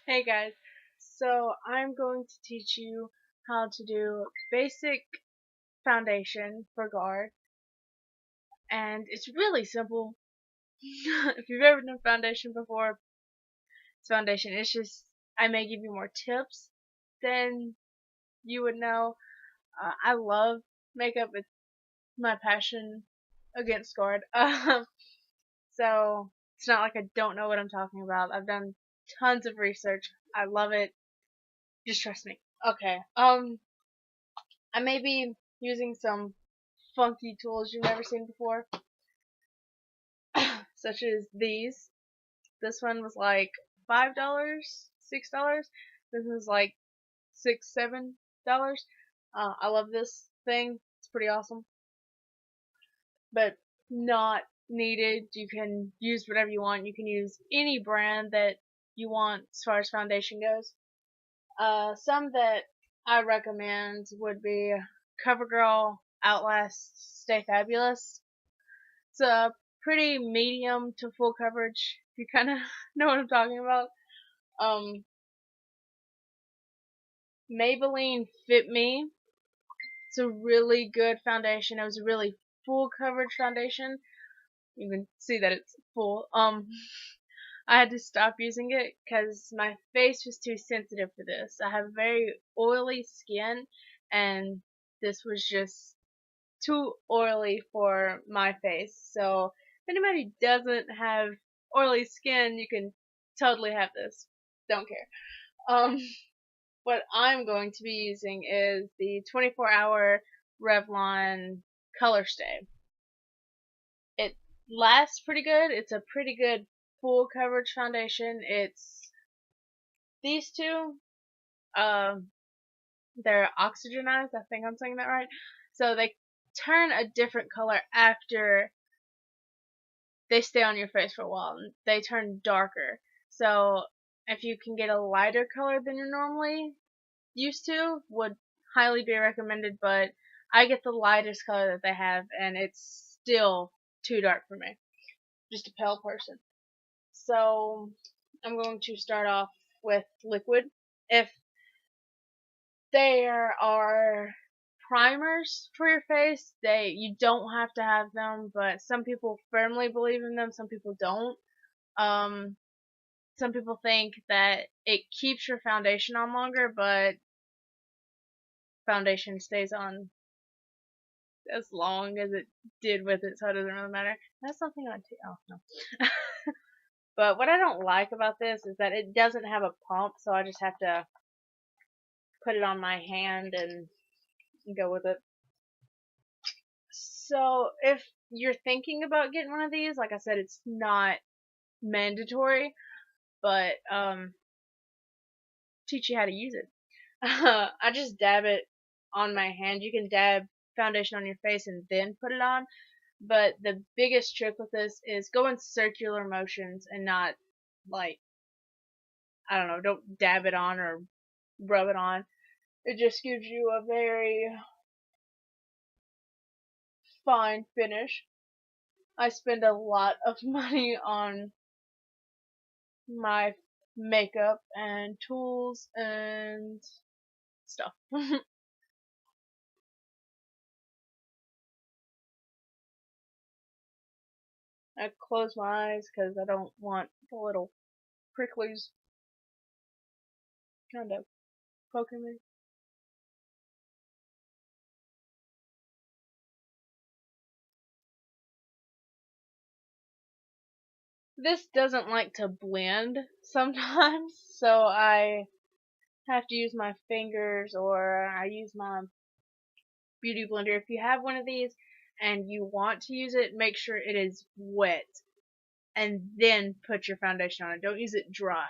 Hey guys, so I'm going to teach you how to do basic foundation for guard, and it's really simple. If you've ever done foundation before, it's foundation. It's just I may give you more tips than you would know. I love makeup; it's my passion against guard. So it's not like I don't know what I'm talking about. I've done tons of research. I love it. Just trust me. Okay. I may be using some funky tools you've never seen before, such as these. This one was like $5, $6. This was like $6, $7. I love this thing. It's pretty awesome, but not needed. You can use whatever you want. You can use any brand that you want as far as foundation goes. Some that I recommend would be CoverGirl, Outlast, Stay Fabulous. It's a pretty medium to full coverage. If you kind of know what I'm talking about. Um, Maybelline Fit Me. It's a really good foundation. It was a really full coverage foundation. You can see that it's full. I had to stop using it because my face was too sensitive for this. I have very oily skin, and this was just too oily for my face. So if anybody doesn't have oily skin, you can totally have this. Don't care. Um, what I'm going to be using is the 24-hour Revlon Color Stay. It lasts pretty good. It's a pretty good full coverage foundation. It's these two. Um, they're oxygenized. I think I'm saying that right. So they turn a different color after they stay on your face for a while. They turn darker. So if you can get a lighter color than you're normally used to, would highly be recommended. But I get the lightest color that they have, and it's still too dark for me. Just a pale person. So I'm going to start off with liquid. If there are primers for your face, you don't have to have them, but some people firmly believe in them, some people don't. Um, some people think that it keeps your foundation on longer, but foundation stays on as long as it did with it, so it doesn't really matter. That's something I oh no. But what I don't like about this is that it doesn't have a pump, so I just have to put it on my hand and go with it. So if you're thinking about getting one of these, like I said, it's not mandatory, but teach you how to use it. I just dab it on my hand. You can dab foundation on your face and then put it on, but the biggest trick with this is go in circular motions and not like, I don't know, don't dab it on or rub it on. It just gives you a very fine finish. I spend a lot of money on my makeup and tools and stuff. I close my eyes because I don't want the little pricklies kind of poking me. This doesn't like to blend sometimes, so I have to use my fingers or I use my beauty blender. If you have one of these and you want to use it, make sure it is wet and then put your foundation on it. Don't use it dry.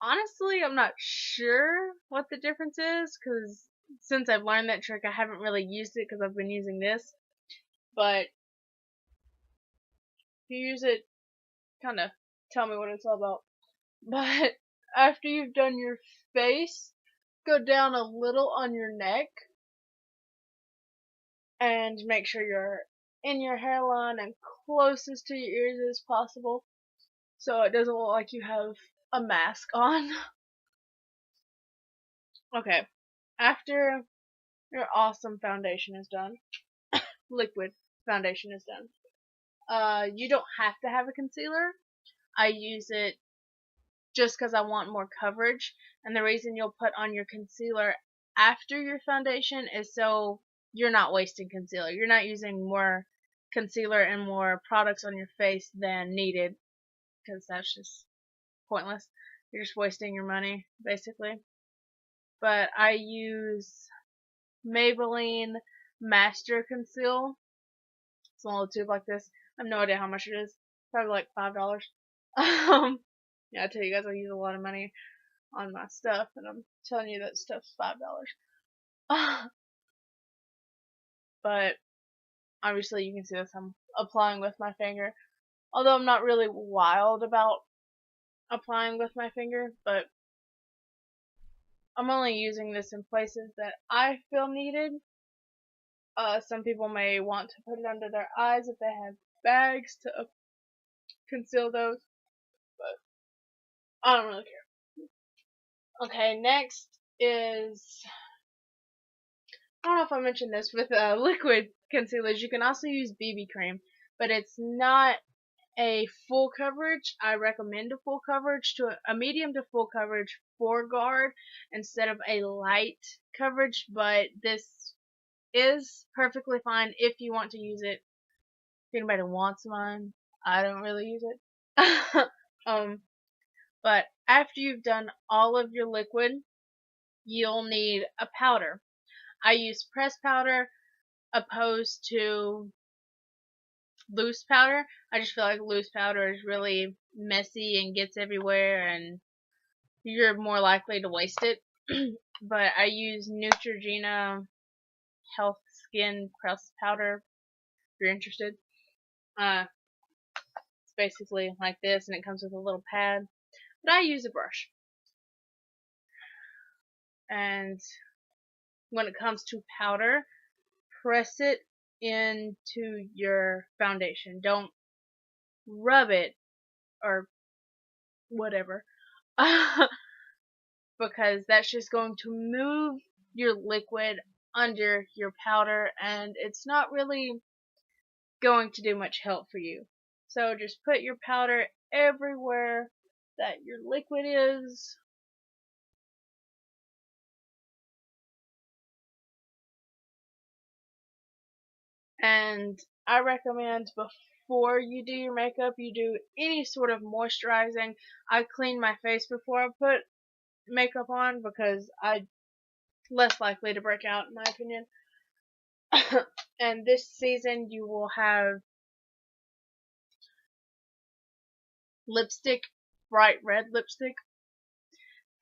Honestly, I'm not sure what the difference is because since I've learned that trick, I haven't really used it because I've been using this. But if you use it, kind of tell me what it's all about. But after you've done your face, go down a little on your neck and make sure you're in your hairline and closest to your ears as possible so it doesn't look like you have a mask on. Okay, after your awesome foundation is done, liquid foundation is done, you don't have to have a concealer. I use it just because I want more coverage, and the reason you'll put on your concealer after your foundation is so you're not wasting concealer. You're not using more concealer and more products on your face than needed, because that's just pointless. You're just wasting your money, basically. But I use Maybelline Master Conceal. It's a little tube like this. I have no idea how much it is. Probably like $5. Yeah, I tell you guys, I use a lot of money on my stuff, and I'm telling you that stuff's $5. But obviously, you can see this. I'm applying with my finger. Although I'm not really wild about applying with my finger, but I'm only using this in places that I feel needed. Some people may want to put it under their eyes if they have bags to conceal those, but I don't really care. Okay, next is, I don't know if I mentioned this with liquid concealers. You can also use BB cream, but it's not a full coverage. I recommend a full coverage to a medium to full coverage for Guard instead of a light coverage, but this is perfectly fine if you want to use it. If anybody wants mine, I don't really use it. But after you've done all of your liquid, you'll need a powder. I use pressed powder opposed to loose powder. I just feel like loose powder is really messy and gets everywhere, and you're more likely to waste it. But I use Neutrogena Health Skin Pressed Powder if you're interested. It's basically like this, and it comes with a little pad. But I use a brush. And when it comes to powder, press it into your foundation. Don't rub it or whatever. Because that's just going to move your liquid under your powder, and it's not really going to do much help for you. So just put your powder everywhere that your liquid is. And I recommend before you do your makeup, you do any sort of moisturizing. I clean my face before I put makeup on because I'm less likely to break out, in my opinion. And this season you will have lipstick, bright red lipstick,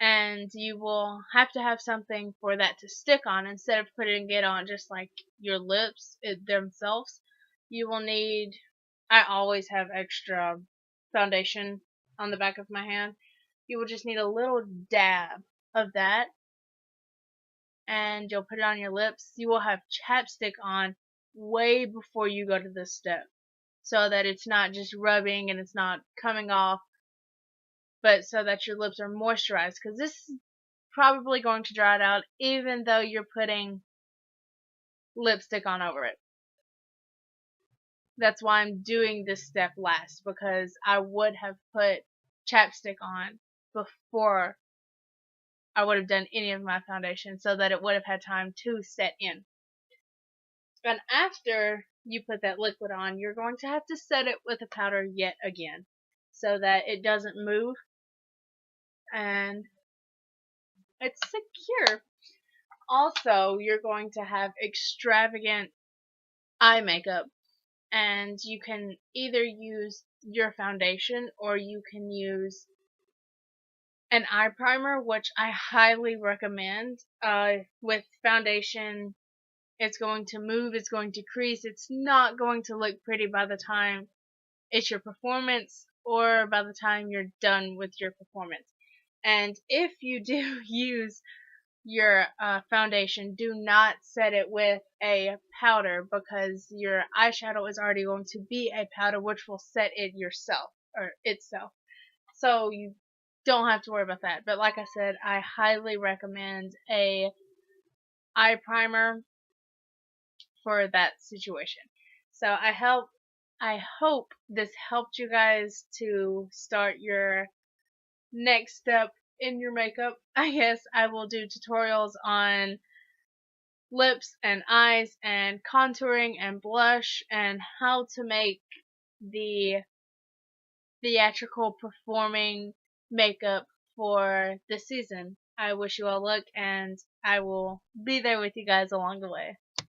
and you will have to have something for that to stick on instead of putting it on just like your lips themselves. You will need, I always have extra foundation on the back of my hand. You will just need a little dab of that, and you'll put it on your lips. You will have chapstick on way before you go to this step, so that it's not just rubbing and it's not coming off, but so that your lips are moisturized, because this is probably going to dry it out even though you're putting lipstick on over it. That's why I'm doing this step last, because I would have put chapstick on before I would have done any of my foundation, so that it would have had time to set in. And after you put that liquid on, you're going to have to set it with a powder yet again, so that it doesn't move and it's secure. Also, you're going to have extravagant eye makeup, and you can either use your foundation or you can use an eye primer, which I highly recommend. With foundation, it's going to move, it's going to crease, it's not going to look pretty by the time it's your performance or by the time you're done with your performance. And if you do use your foundation, do not set it with a powder, because your eyeshadow is already going to be a powder which will set it yourself or itself. So you don't have to worry about that. But like I said, I highly recommend a eye primer for that situation. So I hope this helped you guys to start your next step in your makeup. I guess I will do tutorials on lips and eyes and contouring and blush and how to make the theatrical performing makeup for this season. I wish you all luck, and I will be there with you guys along the way.